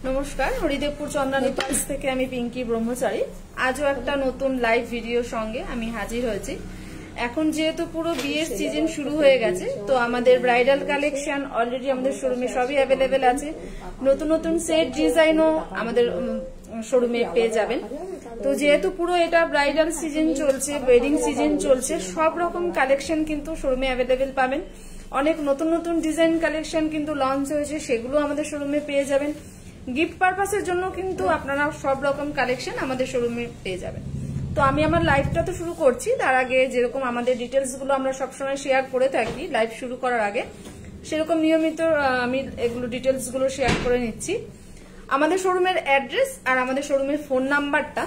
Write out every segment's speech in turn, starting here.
নমস্কার, হরিদেবপুর চন্দ্রানী পালস থেকে আমি পিঙ্কি ব্রহ্মচারী। আজও একটা নতুন লাইভ ভিডিওর সঙ্গে আমি হাজির হয়েছি। এখন যেহেতু পুরো বিয়ের সিজন শুরু হয়ে গেছে, তো আমাদের ব্রাইডাল কালেকশন অলরেডি আমাদের শোরুমে সবই অ্যাভেলেবেল আছে। নতুন নতুন সেট ডিজাইনও আমাদের শোরুমে পেয়ে যাবেন। তো যেহেতু পুরো এটা ব্রাইডাল সিজন চলছে, ওয়েডিং সিজন চলছে, সব রকম কালেকশন কিন্তু শোরুমে অ্যাভেলেবেল পাবেন। অনেক নতুন নতুন ডিজাইন কালেকশন কিন্তু লঞ্চ হয়েছে, সেগুলো আমাদের শোরুমে পেয়ে যাবেন। গিফট পারপাসের জন্য কিন্তু আপনারা সব রকম কালেকশন আমাদের শোরুমে পেয়ে যাবেন। তো আমি আমার লাইভটা তো শুরু করছি, তার আগে যেরকম আমাদের ডিটেলস গুলো আমরা সবসময় শেয়ার করে থাকি লাইভ শুরু করার আগে, সেরকম নিয়মিত আমি এগুলো ডিটেলস গুলো শেয়ার করে নিচ্ছি। আমাদের শোরুমের অ্যাড্রেস আর আমাদের শোরুমের ফোন নাম্বারটা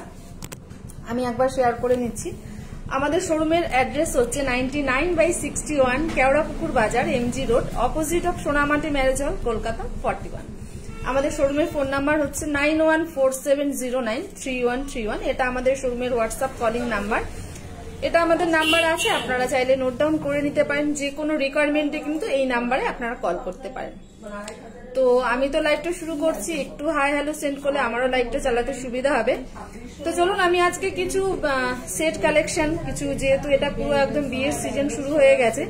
আমি একবার শেয়ার করে নিচ্ছি। আমাদের শোরুমের অ্যাড্রেস হচ্ছে 99/61 Keorapukur Bazar, MG road, opposite of Sonamati marriage hall, Kolkata 41। আমাদের শোরুমের ফোন নাম্বার হচ্ছে 9147093131। এটা আমাদের শোরুমের হোয়াটসঅ্যাপ কলিং নাম্বার। এটা আমাদের নাম্বার আছে, আপনারা চাইলে নোট ডাউন করে নিতে পারেন। যে কোনো রিকোয়ারমেন্টে কিন্তু এই নাম্বারে আপনারা কল করতে পারেন। তো আমি তো লাইভটা শুরু করছি, একটু হাই হ্যালো সেন্ড করলে আমারও লাইভটা চালাতে সুবিধা হবে। তো চলুন, আমি আজকে কিছু সেট কালেকশন, কিছু যেহেতু এটা পুরো একদম বিয়ের সিজন শুরু হয়ে গেছে,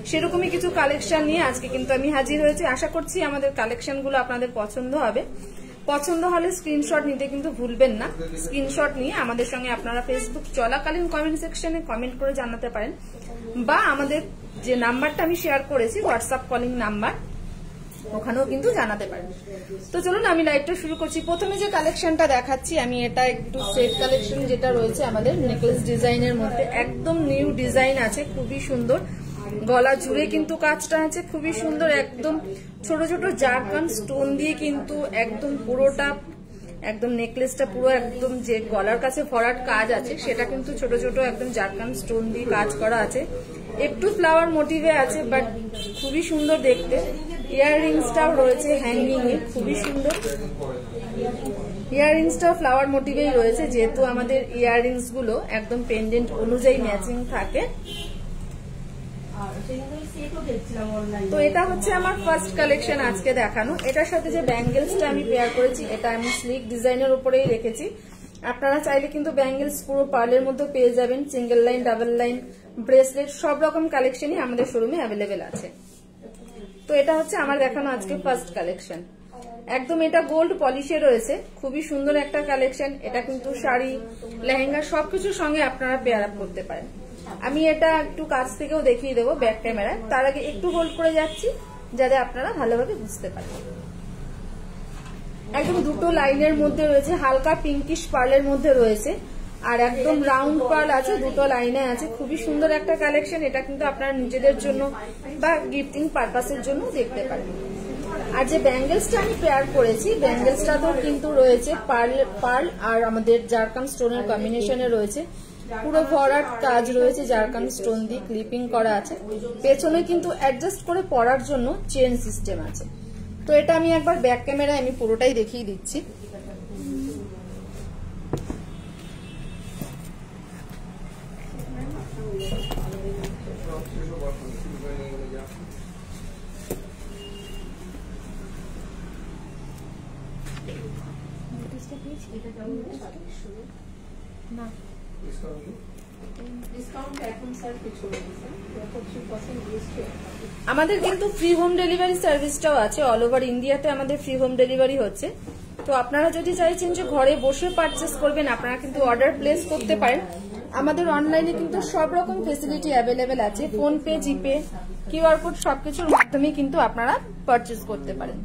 সেরকমই কিছু কালেকশন নিয়ে আজকে কিন্তু আমি হাজির হয়েছি। আশা করছি আমাদের কালেকশনগুলো আপনাদের পছন্দ হবে। পছন্দ হলে স্ক্রিনশট নিতে কিন্তু ভুলবেন না। স্ক্রিনশট নিয়ে আমাদের সঙ্গে আপনারা ফেসবুক চলাকালীন কমেন্ট সেকশনে কমেন্ট করে জানাতে পারেন, বা আমাদের যে নাম্বারটা আমি শেয়ার করেছি হোয়াটসঅ্যাপ কলিং নাম্বার, ওখানেও কিন্তু জানাতে পারেন। তো চলুন আমি লাইভটা শুরু করছি। প্রথমে যে কালেকশনটা দেখাচ্ছি আমি, এটা একটু সেট কালেকশন যেটা রয়েছে আমাদের নেকলেস ডিজাইনের মধ্যে, একদম নিউ ডিজাইন আছে, খুবই সুন্দর। গলা জুড়ে কিন্তু কাজটা আছে খুবই সুন্দর, একদম ছোট ছোট জারকান স্টোন দিয়ে কিন্তু একদম পুরোটা একদম নেকলেসটা পুরো একদম যে গলার কাছে ভরাট কাজ আছে, সেটা কিন্তু ছোট ছোট একদম জারকান স্টোন দিয়ে কাজ করা আছে। একটু ফ্লাওয়ার মোটিভে আছে, বাট খুবই সুন্দর দেখতে। ইয়াররিংসটাও রয়েছে হ্যাঙ্গিং এ, খুবই সুন্দর। ইয়াররিংসটাও ফ্লাওয়ার মোটিভেই রয়েছে, যেহেতু আমাদের ইয়াররিংস গুলো একদম পেন্ডেন্ট অনুযায়ী ম্যাচিং থাকে। তো এটা হচ্ছে আমার ফার্স্ট কালেকশন আজকে দেখানো। এটার সাথে যে ব্যাঙ্গেলসটা আমি পেয়ার করেছি, এটা আমি স্লিক ডিজাইনের উপরেই রেখেছি। আপনারা চাইলে কিন্তু ব্যাঙ্গেলস পুরো পার্লের মধ্যে পেয়ে যাবেন। Single line, double line, bracelet, সব রকম কালেকশনই আমাদের শোরুমে অ্যাভেলেবেল আছে। তো এটা হচ্ছে আমার দেখানো আজকে ফার্স্ট কালেকশন। একদম এটা গোল্ড পলিশে রয়েছে, খুবই সুন্দর একটা কালেকশন। এটা কিন্তু শাড়ি, লেহেঙ্গা সবকিছুর সঙ্গে আপনারা পেয়ার আপ করতে পারেন। আমি এটা একটু কাছ থেকেও দেখিয়ে দেবো ব্যাক ক্যামেরায়, তার আগে একটু হোল্ড করে যাচ্ছি যাতে আপনারা ভালোভাবে বুঝতে পারেন। একদম দুটো লাইনের মধ্যে রয়েছে, হালকা পিঙ্কিশ পার্লের মধ্যে রয়েছে, আর একদম রাউন্ড পার্ল আছে, দুটো লাইনে আছে। খুবই সুন্দর একটা কালেকশন। এটা কিন্তু আপনারা নিজেদের জন্য বা গিফটিং পারপাসের জন্য দেখতে পারেন। আর যে ব্যাঙ্গেলসটা আমি পেয়ার করেছি, ব্যাঙ্গেলসটা তো কিন্তু রয়েছে পার্ল আর আমাদের জারকান স্টোনের কম্বিনেশনে রয়েছে। পুরো ভরাট কাজ রয়েছে, জারকান স্টোন দিয়ে ক্লিপিং করা আছে। পেছনে কিন্তু অ্যাডজাস্ট করে পরার জন্য চেন সিস্টেম আছে। তো এটা আমি একবার ব্যাক ক্যামেরায় আমি পুরোটাই দেখিয়ে দিচ্ছি। আমাদের কিন্তু ফ্রি হোম ডেলিভারি সার্ভিসটাও আছে, অল ওভার ইন্ডিয়াতে আমাদের ফ্রি হোম ডেলিভারি হচ্ছে। তো আপনারা যদি চাইছেন যে ঘরে বসে পারচেস করবেন, আপনারা কিন্তু অর্ডার প্লেস করতে পারেন। আমাদের অনলাইনে কিন্তু সব রকম ফেসিলিটি অ্যাভেলেবেল আছে, ফোন পে, জিপে, কিউআর কোড সবকিছুর মাধ্যমে কিন্তু আপনারা পারচেস করতে পারেন।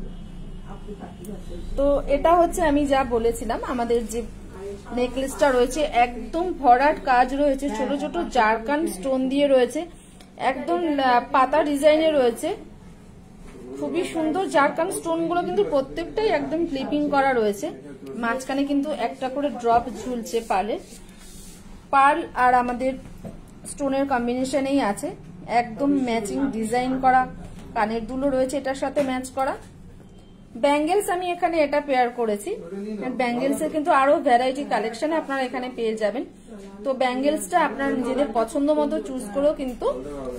তো এটা হচ্ছে আমি যা বলেছিলাম, আমাদের যে নেকলেসটা রয়েছে একদম ভরাট কাজ রয়েছে, ছোট ছোট জারকান স্টোন দিয়ে রয়েছে, একদম পাতা ডিজাইনে রয়েছে, খুবই সুন্দর। জারকান স্টোন গুলো কিন্তু প্রত্যেকটাই একদম ক্লিপিং করা রয়েছে। মাঝখানে কিন্তু একটা করে ড্রপ ঝুলছে পার্ল আর আমাদের স্টোনের কম্বিনেশনেই আছে। একদম ম্যাচিং ডিজাইন করা কানের দুলও রয়েছে এটার সাথে ম্যাচ করা। ব্যাঙ্গেলস আমি এখানে এটা পেয়ার করেছি। ব্যাঙ্গেলস এর কিন্তু আরো ভ্যারাইটি কালেকশন আপনারা এখানে পেয়ে যাবেন। তো ব্যাঙ্গেলসটা আপনারা নিজেদের পছন্দ মতো চুজ করেও কিন্তু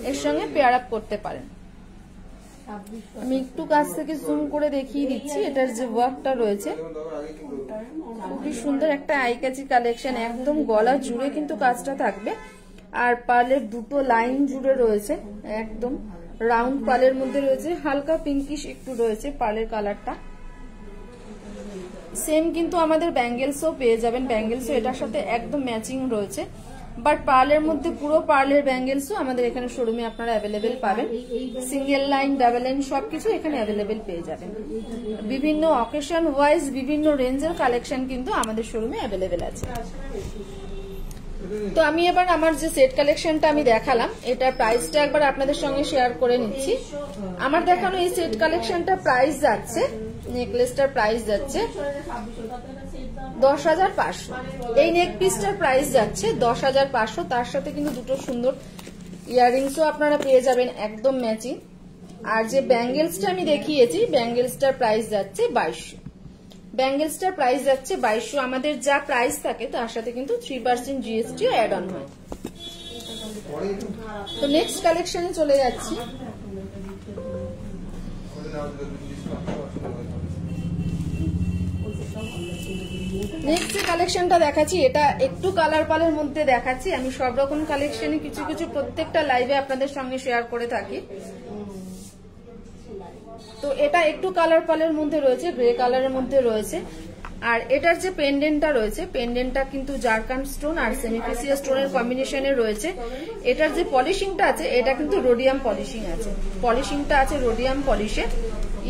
এর সঙ্গে পেয়ার আপ করতে পারেন। আমি একটু কাছ থেকে জুম করে দেখিয়ে দিচ্ছি। এটার যে ওয়ার্কটা রয়েছে খুবই সুন্দর, একটা আইকাচি কালেকশন, একদম গলা জুড়ে কিন্তু কাজটা থাকবে। আর পার্লের দুটো লাইন জুড়ে রয়েছে, একদম রাউন্ড পার্লের মধ্যে রয়েছে, হালকা পিঙ্কিশ একটু রয়েছে পার্লের কালারটা। সেম কিন্তু আমাদের ব্যাঙ্গেলসও পেয়ে যাবেন, ব্যাঙ্গেলসও এটার সাথে একদম ম্যাচিং রয়েছে। বাট পার্লের মধ্যে পুরো পার্লের ব্যাঙ্গেলসও আমাদের এখানে শোরুমে আপনারা অ্যাভেলেবেল পাবেন। সিঙ্গেল লাইন, ডাবল লাইন সবকিছু এখানে অ্যাভেলেবেল পেয়ে যাবেন। বিভিন্ন অকেশন ওয়াইজ বিভিন্ন রেঞ্জের কালেকশন কিন্তু আমাদের শোরুমে অ্যাভেলেবেল আছে। তো আমি এবার আমার যে সেট কালেকশনটা আমি দেখালাম এটার প্রাইসটা একবার আপনাদের সঙ্গে শেয়ার করে নিচ্ছি। আমার দেখানো এই সেট কালেকশনটা প্রাইস যাচ্ছে, নেকলেসটার প্রাইস যাচ্ছে 10,500। এই নেক পিসটার প্রাইস যাচ্ছে 10,500। তার সাথে কিন্তু দুটো সুন্দর ইয়াররিংসও আপনারা পেয়ে যাবেন একদম ম্যাচিং। আর যে ব্যাঙ্গেলসটা আমি দেখিয়েছি ব্যাঙ্গেলসটার প্রাইস যাচ্ছে 2200। ব্যাঙ্গেলসটার প্রাইস যাচ্ছে 2200। আমাদের যা প্রাইস থাকে তার সাথে কিন্তু 3% জিএসটি অ্যাড অন হয়। তো নেক্সট কালেকশনে চলে যাচ্ছি। নেক্সট যে কালেকশনটা দেখাচ্ছি এটা একটু কালার পালের মধ্যে দেখাচ্ছি। আমি সব রকম কালেকশনে কিছু কিছু প্রত্যেকটা লাইভে আপনাদের সঙ্গে শেয়ার করে থাকি। তো এটা একটু কালার পালের মধ্যে রয়েছে, গ্রে কালারের মধ্যে রয়েছে। আর এটার যে পেন্ডেন্টটা রয়েছে পেন্ডেন্টটা কিন্তু জারকান স্টোন আর সেমিপ্রেসিয়াস স্টোনের কম্বিনেশনে রয়েছে। এটার যে পলিশিংটা আছে এটা কিন্তু রোডিয়াম পলিশিং আছে, পলিশিংটা আছে রোডিয়াম পলিশে।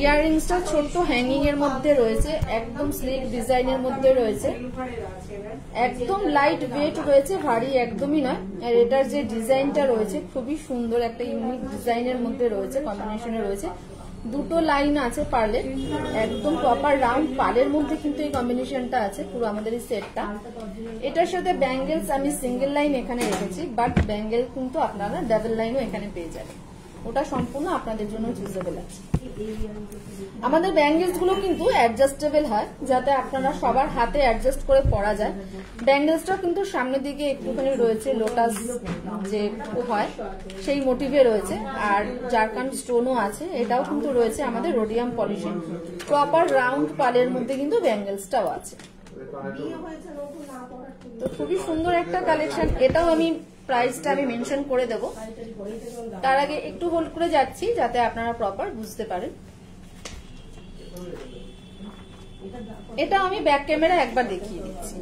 ইয়াররিংসটা ছোট্ট হ্যাঙ্গিং এর মধ্যে রয়েছে, একদম স্লিক ডিজাইনের মধ্যে রয়েছে, একদম লাইট ওয়েট রয়েছে, ভারী একদমই নয়। আর এটার যে ডিজাইনটা রয়েছে খুবই সুন্দর, একটা ইউনিক ডিজাইনের মধ্যে রয়েছে, কম্বিনেশনে রয়েছে। দুটো লাইন আছে পার্লের, একদম প্রপার রাউন্ড পার্লের মধ্যে কিন্তু এই কম্বিনেশনটা আছে পুরো আমাদের এই সেটটা। এটার সাথে ব্যাঙ্গেলস আমি সিঙ্গেল লাইন এখানে রেখেছি, বাট ব্যাঙ্গেল কিন্তু আপনারা ডাবল লাইনও এখানে পেয়ে যাবেন, ওটা সম্পূর্ণ আপনাদের জন্য চুজেবল আছে। আমাদের ব্যাঙ্গেলস গুলো কিন্তু অ্যাডজাস্টেবল হয়, যাতে আপনারা সবার হাতে অ্যাডজাস্ট করে পরা যায়। ব্যাঙ্গেলসটা কিন্তু সামনের দিকে একটুখানি রয়েছে লোটাস যে হয় সেই মোটিভে রয়েছে, আর জারকান স্টোনও আছে, এটাও কিন্তু রয়েছে আমাদের রোডিয়াম পলিশিং। প্রপার রাউন্ড পালের মধ্যে কিন্তু ব্যাঙ্গেলসটাও আছে। তো খুবই সুন্দর একটা কালেকশন। এটাও আমি প্রাইসটা আমি মেনশন করে দেব, তার আগে একটু হোল্ড করে যাচ্ছি যাতে আপনারা প্রপার বুঝতে পারেন। এটা আমি ব্যাক ক্যামেরা একবার দেখিয়ে দিচ্ছি।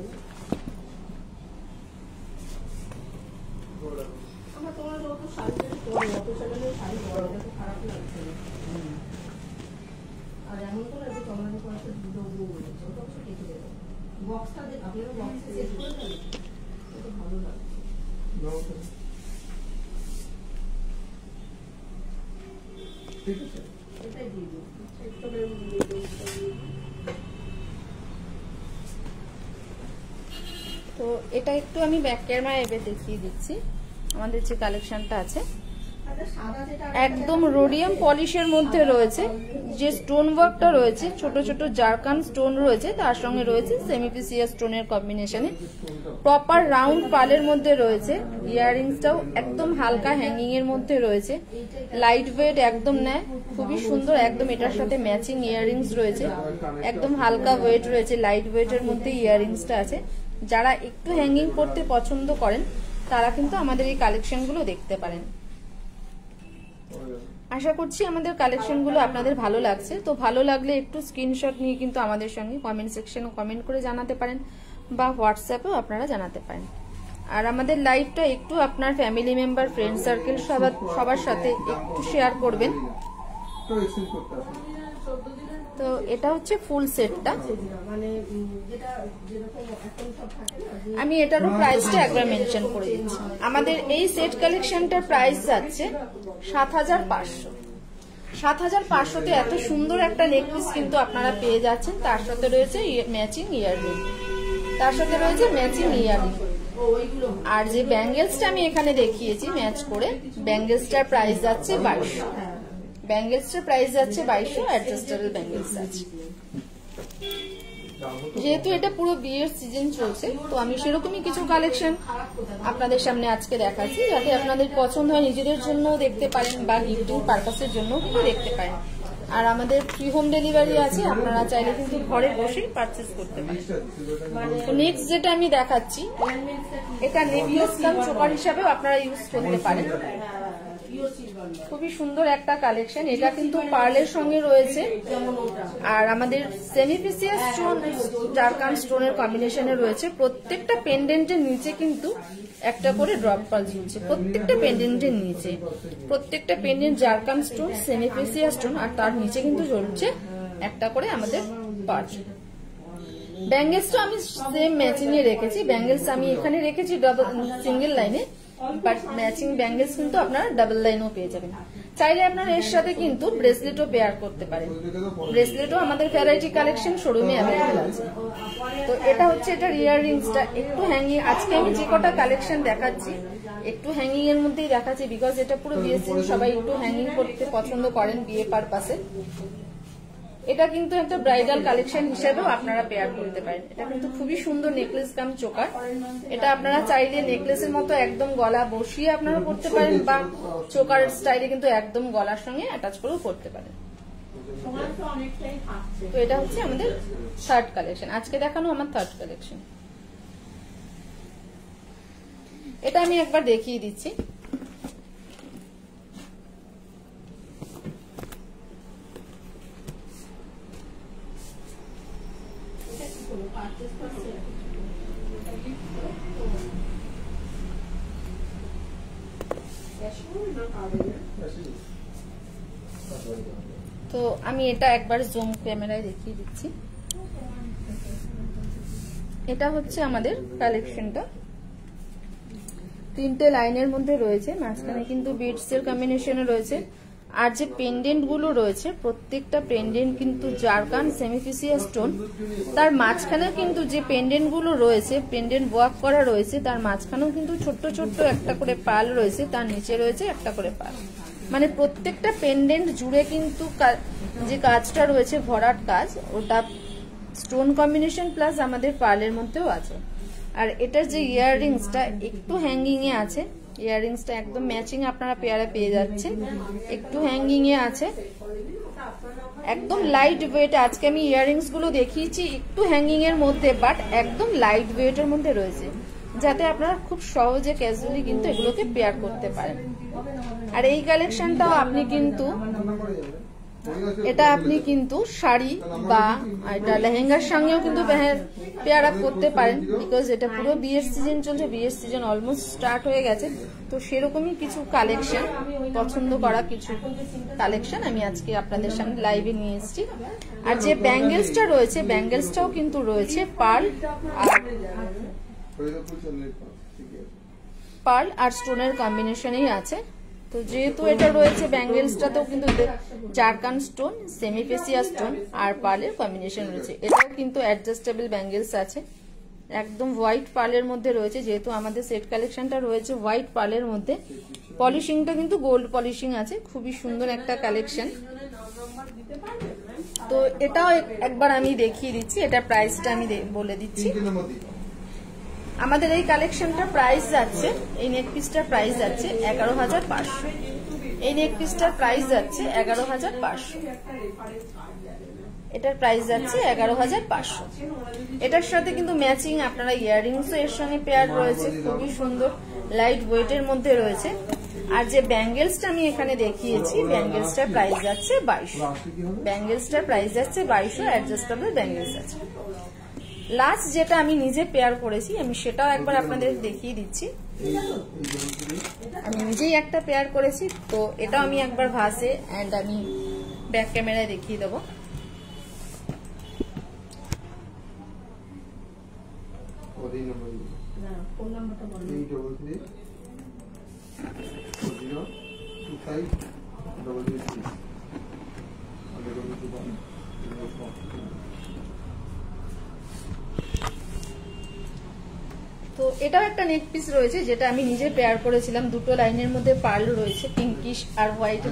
তো এটা একটু আমি ব্যাক ক্যামেরা এবার দেখিয়ে দিচ্ছি। আমাদের যে কালেকশনটা আছে একদম রোডিয়াম পলিশের মধ্যে রয়েছে, যে স্টোন ওয়ার্কটা রয়েছে ছোট ছোট জারকান স্টোন রয়েছে, তার সঙ্গে রয়েছে সেমিপ্রেসিয়াস স্টোনের কম্বিনেশনে। প্রপার রাউন্ড পালের মধ্যে রয়েছে, ইয়াররিংসটাও একদম হালকা হ্যাঙ্গিং এর মধ্যে রয়েছে, লাইট ওয়েট একদম নেয়, খুবই সুন্দর একদম। এটার সাথে ম্যাচিং ইয়াররিংস রয়েছে, একদম হালকা ওয়েট রয়েছে, লাইট ওয়েটের মধ্যে ইয়াররিংসটা আছে। যারা একটু হ্যাঙ্গিং করতে পছন্দ করেন তারা কিন্তু আমাদের এই কালেকশনগুলো দেখতে পারেন। আশা করছি আমাদের কালেকশনগুলো আপনাদের ভালো লাগছে। তো ভালো লাগলে একটু স্ক্রিনশট নিয়ে কিন্তু আমাদের সঙ্গে কমেন্ট সেকশনে কমেন্ট করে জানাতে পারেন, বা হোয়াটসঅ্যাপেও আপনারা জানাতে পারেন। আর আমাদের লাইভটা একটু আপনার ফ্যামিলি মেম্বার, ফ্রেন্ড সার্কেল সবার সাথে একটু শেয়ার করবেন। তো এটা হচ্ছে ফুল সেটটা। আমি এটারও প্রাইসটা একবার মেনশন করে দিচ্ছি। আমাদের এই সেট কালেকশনটার প্রাইস যাচ্ছে 7,500। 7,500-তে এত সুন্দর একটা নেকপিস কিন্তু আপনারা পেয়ে যাচ্ছেন। তার সাথে রয়েছে ম্যাচিং ইয়াররিং, তার সাথে রয়েছে ম্যাচিং ইয়াররিং। আর যে ব্যাঙ্গেলসটা আমি এখানে দেখিয়েছি ম্যাচ করে, ব্যাঙ্গেলসটার প্রাইস যাচ্ছে 2200। ব্যাঙ্গেলসটার প্রাইস যাচ্ছে 2200, অ্যাডজাস্টেবল ব্যাঙ্গেলস আছে। যেহেতু এটা পুরো বিয়ের সিজন চলছে, তো আমি সেরকমই কিছু কালেকশন আপনাদের সামনে আজকে দেখাচ্ছি, যাতে আপনাদের পছন্দ হয়, নিজেদের জন্য দেখতে পারেন বা গিফটিং পারপাসের জন্য কিন্তু দেখতে পারেন। আর আমাদের ফ্রি হোম ডেলিভারি আছে, আপনারা চাইলে কিন্তু ঘরে বসেই পারচেজ করতে পারেন। তো নেক্সট যেটা আমি দেখাচ্ছি, এটা নেকলেস কাম চোকার হিসাবেও আপনারা ইউজ করতে পারেন। খুবই সুন্দর একটা কালেকশন, এটা কিন্তু পার্লের সঙ্গে রয়েছে, আর আমাদের সেমিফেসিয়াস স্টোন জারকান স্টোনের কম্বিনেশনে রয়েছে। প্রত্যেকটা পেন্ডেন্টের নিচে কিন্তু একটা করে ড্রপ পাল ঝুলছে, প্রত্যেকটা পেন্ডেন্টের নিচে। প্রত্যেকটা পেন্ডেন্ট জারকান স্টোন, সেমিফেসিয়াস স্টোন, আর তার নিচে কিন্তু ঝুলছে একটা করে আমাদের পার্ল। ব্যাঙ্গেলসটা আমি সেম ম্যাচিং এ রেখেছি। ব্যাঙ্গেলস আমি এখানে রেখেছি সিঙ্গেল লাইনে, বাট ম্যাচিং ব্যাঙ্গেলস কিন্তু আপনারা ডাবল লাইনও পেয়ে যাবেন। চাইলে আপনারা এর সাথে কিন্তু ব্রেসলেটও পেয়ার করতে পারেন। ব্রেসলেটও আমাদের ভ্যারাইটি কালেকশন শোরুমে অ্যাভেলেবেল আছে। তো এটা হচ্ছে এটার ইয়াররিংসটা একটু হ্যাঙ্গিং। আজকে আমি যে কটা কালেকশন দেখাচ্ছি একটু হ্যাঙ্গিং এর মধ্যেই দেখাচ্ছি, বিকজ এটা পুরো বিয়ে সিজন, সবাই একটু হ্যাঙ্গিং করতে পছন্দ করেন বিয়ে পারপাসে। এটা কিন্তু একটা ব্রাইডাল কালেকশন হিসেবেও আপনারা পেয়ার করতে পারেন। এটা কিন্তু খুবই সুন্দর নেকলেস কাম চোকার। এটা আপনারা চাইলে নেকলেসের মতো একদম গলা বসিয়ে আপনারা করতে পারেন, বা চোকার স্টাইলে কিন্তু একদম গলার সঙ্গে অ্যাটাচ করেও করতে পারেন। তো এটা হচ্ছে আমাদের থার্ড কালেকশন, আজকে দেখানো আমার থার্ড কালেকশন। এটা আমি একবার দেখিয়ে দিচ্ছি। তো আমি এটা একবার জুম ক্যামেরায় দেখিয়ে দিচ্ছি। এটা হচ্ছে আমাদের কালেকশনটা, তিনটে লাইনের মধ্যে রয়েছে, মাঝখানে কিন্তু বিডস এর কম্বিনেশনে রয়েছে। আর যে পেন্ডেন্ট গুলো রয়েছে প্রত্যেকটা পেন্ডেন্ট কিন্তু জারকান সেমিফেসিয়াস স্টোন। তার মাঝখানে কিন্তু যে পেন্ডেন্ট গুলো রয়েছে, পেন্ডেন্ট ওয়ার্ক করা রয়েছে, তার মাঝখানেও কিন্তু ছোট্ট ছোট্ট একটা করে পাল রয়েছে, তার নিচে রয়েছে একটা করে পাল। মানে প্রত্যেকটা পেন্ডেন্ট জুড়ে কিন্তু যে কাজটা রয়েছে ভরাট কাজ, ওটা স্টোন কম্বিনেশন প্লাস আমাদের পার্লের মধ্যেও আছে। আর এটার যে ইয়াররিংসটা একটু হ্যাঙ্গিং এ আছে, ইয়াররিংসটা একদম ম্যাচিং আপনারা পেয়ারে পেয়ে যাচ্ছেন, একটু হ্যাঙ্গিং এ আছে, একদম লাইট ওয়েট। আজকে আমি ইয়াররিংস গুলো দেখিয়েছি একটু হ্যাঙ্গিং এর মধ্যে, বাট একদম লাইট ওয়েট এর মধ্যে রয়েছে, যাতে আপনারা খুব সহজে ক্যাজুয়ালি কিন্তু এগুলোকে পেয়ার করতে পারেন। আর এই কালেকশনটাও আপনি কিন্তু শাড়ি বা এটা লেহেঙ্গার সঙ্গেও কিন্তু পেয়ার আপ করতে পারেন, বিকজ এটা পুরো বিয়ের সিজন চলছে, বিয়ের সিজন অলমোস্ট স্টার্ট হয়ে গেছে। তো সেরকমই কিছু কালেকশন, পছন্দ করা কিছু কালেকশন আমি আজকে আপনাদের সামনে লাইভে নিয়ে এসেছি। আর যে ব্যাঙ্গেলসটা রয়েছে, ব্যাঙ্গেলসটাও কিন্তু রয়েছে পার্ল আর স্টোনের কম্বিনেশনেই আছে। তো যেহেতু এটা রয়েছে ব্যাঙ্গেলসটাতেও কিন্তু জারকান স্টোন, সেমিফেসিয়াস স্টোন আর পার্লের কম্বিনেশন রয়েছে। এটাও কিন্তু অ্যাডজাস্টেবল ব্যাঙ্গেলস আছে, একদম হোয়াইট পার্লের মধ্যে রয়েছে। যেহেতু আমাদের সেট কালেকশনটা রয়েছে হোয়াইট পার্লের মধ্যে, পলিশিংটা কিন্তু গোল্ড পলিশিং আছে, খুবই সুন্দর একটা কালেকশন। তো এটাও একবার আমি দেখিয়ে দিচ্ছি, এটা প্রাইসটা আমি বলে দিচ্ছি। আমাদের এই কালেকশনটা প্রাইস যাচ্ছে, এই নেক পিসটার প্রাইস যাচ্ছে 11,500। এই নেক পিসটার প্রাইস যাচ্ছে 11,500, এটার প্রাইস যাচ্ছে 11,500। এটার সাথে কিন্তু ম্যাচিং আপনারা ইয়াররিংসও এর সঙ্গে পেয়ার রয়েছে, খুবই সুন্দর লাইট ওয়েটের মধ্যে রয়েছে। আর যে ব্যাঙ্গেলসটা আমি এখানে দেখিয়েছি, ব্যাঙ্গেলসটার প্রাইস যাচ্ছে 2200। ব্যাঙ্গেলসটার প্রাইস যাচ্ছে 2200, অ্যাডজাস্টেবল ব্যাঙ্গেলস আছে। লাস্ট যেটা আমি নিজে পেয়ার করেছি, আমি সেটাও একবার আপনাদের দেখিয়ে দিচ্ছি। আমি নিজেই একটা পেয়ার করেছি, তো এটাও আমি একবার ভাসে এন্ড আমি ব্যাক ক্যামেরায় দেখিয়ে দেবো। তো এটাও একটা নেক পিস রয়েছে, যেটা আমি নিজে পেয়ার করেছিলাম। দুটো লাইনের মধ্যে পার্ল রয়েছে, পিঙ্কিশ আর হোয়াইট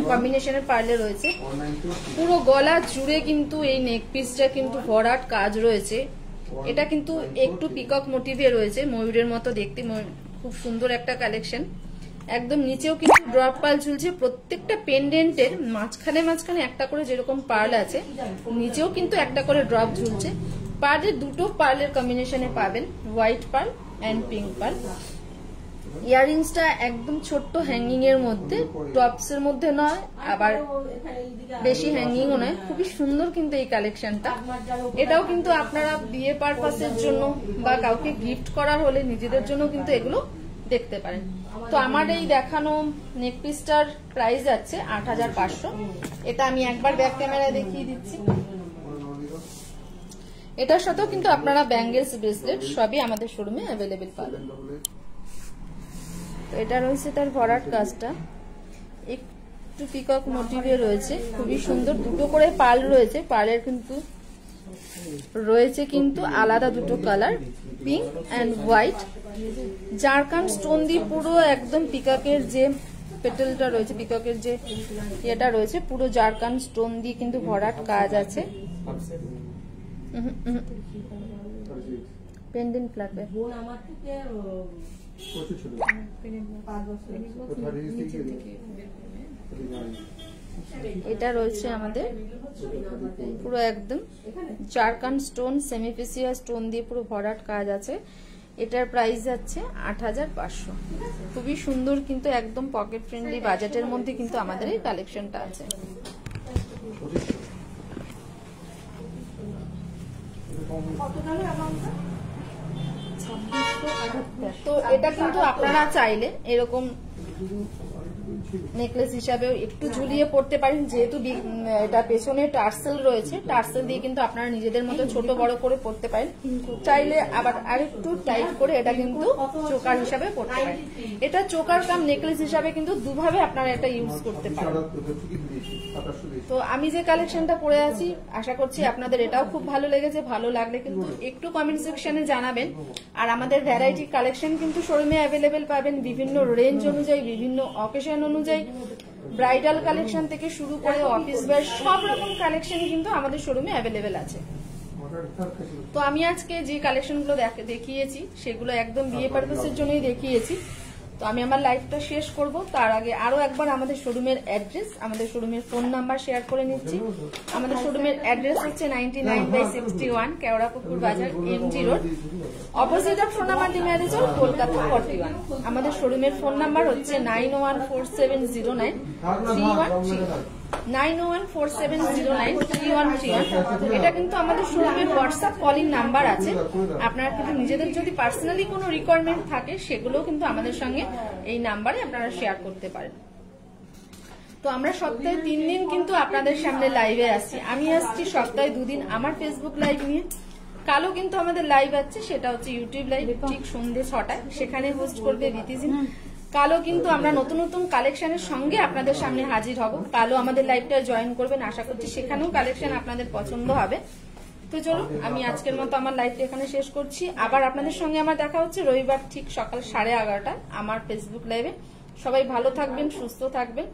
কম্বিনেশনের পার্লে রয়েছে। পুরো গলা জুড়ে কিন্তু এই নেক পিসটা কিন্তু ভরাট কাজ রয়েছে। এটা কিন্তু একটু পিকক মোটিভে রয়েছে, ময়ূরের মতো দেখতে, খুব সুন্দর একটা কালেকশন। একদম নিচেও কিন্তু ড্রপ পার্ল ঝুলছে। প্রত্যেকটা পেন্ডেন্টের মাঝখানে মাঝখানে একটা করে যেরকম পার্ল আছে, নিচেও কিন্তু একটা করে ড্রপ ঝুলছে। পার্লে দুটো পার্লের কম্বিনেশনে পাবেন, white pearl and pink pearl. ইয়াররিংসটা একদম ছোট্ট হ্যাঙ্গিং এর মধ্যে, টপস এর মধ্যে নয়, আবার বেশি হ্যাঙ্গিংও নয়। খুবই সুন্দর কিন্তু এই কালেকশনটা। এটাও কিন্তু আপনারা বিয়ে পারপাসের জন্য বা কাউকে গিফট করার হলে নিজেদের জন্য কিন্তু এগুলো দেখতে পারেন। তো আমার এই দেখানো নেক পিসটার প্রাইস আছে ৮৫০০। এটা আমি একবার ব্যাক ক্যামেরায় দেখিয়ে দিচ্ছি। এটার সাথেও কিন্তু আপনারা ব্যাঙ্গেলস, ব্রেসলেট সবই আমাদের শোরুমে অ্যাভেলেবেল পাবেন। তো এটা রয়েছে তার ভরাট কাজটা, একটু পিকক মোটিভে রয়েছে, খুবই সুন্দর। দুটো করে পার্ল রয়েছে, পার্লের কিন্তু রয়েছে কিন্তু আলাদা দুটো colour, pink and white. Zircon stone দিয়ে পুরো একদম পিককের যে পেটেলটা রয়েছে, পিককের যে এটা রয়েছে, পুরো জারকান স্টোন দিয়ে কিন্তু ভরাট কাজ আছে। পেন্ডেন্ট লাগবে। এটা রয়েছে আমাদের পুরো একদম জারকান স্টোন, সেমিফেসিয়া স্টোন দিয়ে পুরো ভরাট কাজ আছে। এটার প্রাইস যাচ্ছে ৮৫০০। খুবই সুন্দর কিন্তু একদম পকেট ফ্রেন্ডলি বাজেটের মধ্যে কিন্তু আমাদের এই কালেকশনটা আছে। তো এটা কিন্তু আপনারা চাইলে এরকম নেকলেস হিসাবেও একটু ঝুলিয়ে পড়তে পারেন, যেহেতু এটা পেছনে টার্সেল রয়েছে, টার্সেল দিয়ে কিন্তু আপনারা নিজেদের মতো ছোট বড় করে পড়তে পারেন। চাইলে আবার আরেকটু টাইট করে এটা কিন্তু চোকার হিসাবে পড়তে পারেন। এটা চোকার কাম নেকলেস হিসাবে কিন্তু দুভাবে আপনারা এটা ইউজ করতে পারেন। তো আমি যে কালেকশনটা পরে আছি, আশা করছি আপনাদের এটাও খুব ভালো লেগেছে। ভালো লাগলে কিন্তু একটু কমেন্ট সেকশনে জানাবেন। আর আমাদের ভ্যারাইটি কালেকশন কিন্তু শোরুমে অ্যাভেলেবেল পাবেন, বিভিন্ন রেঞ্জ অনুযায়ী, বিভিন্ন অকেশন অনুযায়ী। ব্রাইডাল কালেকশন থেকে শুরু করে অফিস ওয়্যার সব রকম কালেকশনই কিন্তু আমাদের শোরুমে অ্যাভেলেবেল আছে। তো আমি আজকে যে কালেকশনগুলো দেখিয়েছি সেগুলো একদম বিয়ে পারপাসের জন্যই দেখিয়েছি। তো আমি আমার লাইভটা শেষ করব, তার আগে আরো একবার আমাদের শোরুমের অ্যাড্রেস, আমাদের শোরুমের ফোন নাম্বার শেয়ার করে নিচ্ছি। আমাদের শোরুমের অ্যাড্রেস হচ্ছে 99/61 Keorapukur Bazar, MG road, opposite of Sonamati marriage hall, Kolkata 41। আমাদের শোরুমের ফোন নাম্বার হচ্ছে 9147093131, 9147093131। এটা কিন্তু আমাদের শোরুমের হোয়াটসঅ্যাপ কলিং নাম্বার আছে। আপনারা কিন্তু নিজেদের যদি পার্সোনালি কোনো রিকোয়ারমেন্ট থাকে সেগুলো কিন্তু আমাদের সঙ্গে এই নাম্বারে আপনারা শেয়ার করতে পারেন। তো আমরা সপ্তাহে 3 দিন কিন্তু আপনাদের সামনে লাইভে আসছি। আমি আসছি সপ্তাহে 2 দিন আমার ফেসবুক লাইভ নিয়ে। কালও কিন্তু আমাদের লাইভ আছে, সেটা হচ্ছে ইউটিউব লাইভ, ঠিক সন্ধ্যে 6টায়। সেখানে হোস্ট করবে রীতিজিন। কালও কিন্তু আমরা নতুন নতুন কালেকশনের সঙ্গে আপনাদের সামনে হাজির হব। কালও আমাদের লাইভটা জয়েন করবেন, আশা করছি সেখানেও কালেকশন আপনাদের পছন্দ হবে। তো চলুন, আমি আজকের মতো আমার লাইভটা এখানে শেষ করছি। আবার আপনাদের সঙ্গে আমার দেখা হচ্ছে রবিবার ঠিক সকাল 11:30 আমার ফেসবুক লাইভে। সবাই ভালো থাকবেন, সুস্থ থাকবেন।